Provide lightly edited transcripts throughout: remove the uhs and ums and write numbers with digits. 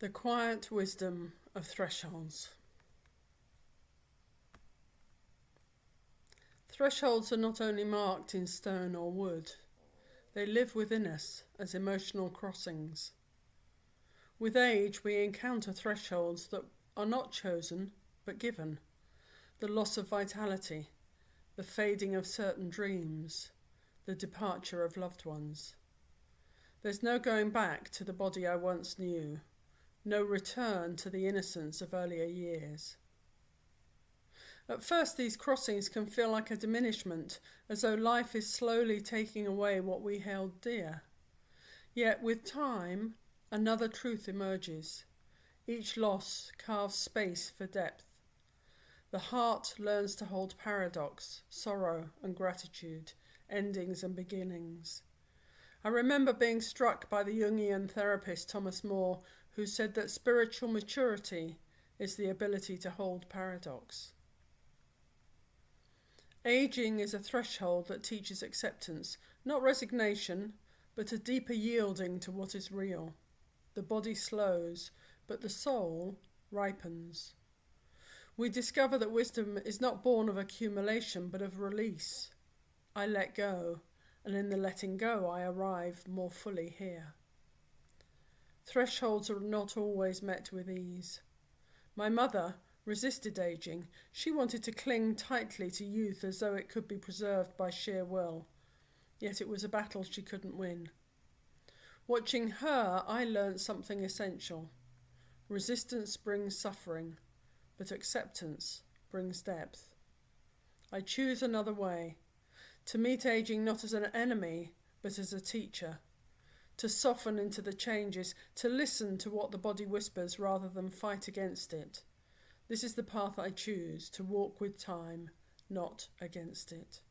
The quiet wisdom of thresholds. Thresholds are not only marked in stone or wood, they live within us as emotional crossings. With age, we encounter thresholds that are not chosen but given. The loss of vitality, the fading of certain dreams, the departure of loved ones. There's no going back to the body I once knew, no return to the innocence of earlier years. At first, these crossings can feel like a diminishment, as though life is slowly taking away what we held dear. Yet with time, another truth emerges. Each loss carves space for depth. The heart learns to hold paradox, sorrow and gratitude, endings and beginnings. I remember being struck by the Jungian therapist Thomas More, who said that spiritual maturity is the ability to hold paradox. Aging is a threshold that teaches acceptance, not resignation, but a deeper yielding to what is real. The body slows, but the soul ripens. We discover that wisdom is not born of accumulation, but of release. I let go, and in the letting go I arrive more fully here. Thresholds are not always met with ease. My mother resisted aging. She wanted to cling tightly to youth as though it could be preserved by sheer will. Yet it was a battle she couldn't win. Watching her, I learnt something essential. Resistance brings suffering, but acceptance brings depth. I choose another way, to meet aging not as an enemy, but as a teacher, to soften into the changes, to listen to what the body whispers rather than fight against it. This is the path I choose, to walk with time, not against it.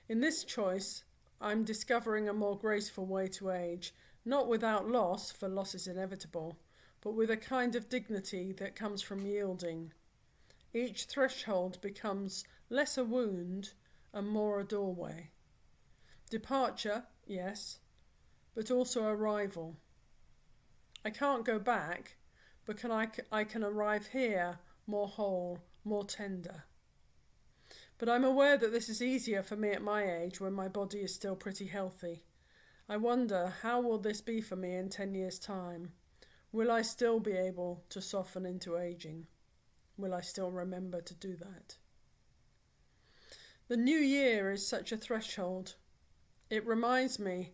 In this choice, I'm discovering a more graceful way to age, not without loss, for loss is inevitable, but with a kind of dignity that comes from yielding. Each threshold becomes less a wound and more a doorway. Departure, yes, but also arrival. I can't go back, but I can arrive here more whole, more tender. But I'm aware that this is easier for me at my age when my body is still pretty healthy. I wonder, how will this be for me in 10 years' time? Will I still be able to soften into aging? Will I still remember to do that? The new year is such a threshold. It reminds me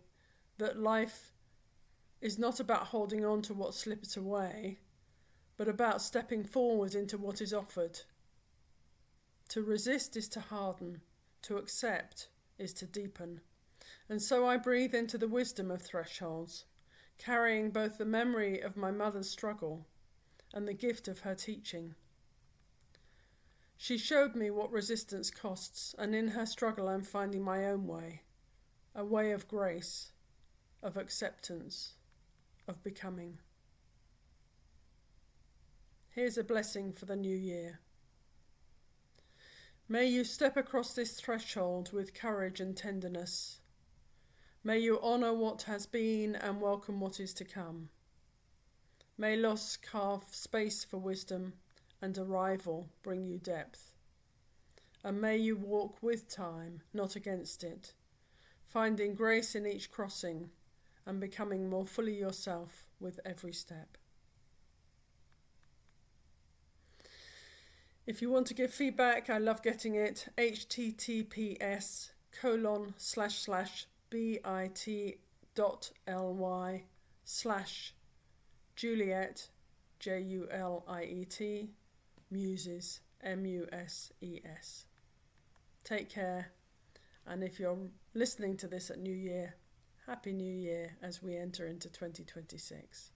that life is not about holding on to what slips away, but about stepping forward into what is offered. To resist is to harden, to accept is to deepen. And so I breathe into the wisdom of thresholds, carrying both the memory of my mother's struggle and the gift of her teaching. She showed me what resistance costs, and in her struggle I'm finding my own way, a way of grace, of acceptance, of becoming. Here's a blessing for the new year. May you step across this threshold with courage and tenderness. May you honour what has been and welcome what is to come. May loss carve space for wisdom and arrival bring you depth. And may you walk with time, not against it, finding grace in each crossing and becoming more fully yourself with every step. If you want to give feedback, I love getting it. https://bit.ly/Juliet, Juliet, Muses, Muses. Take care, and if you're listening to this at New Year, Happy New Year as we enter into 2026.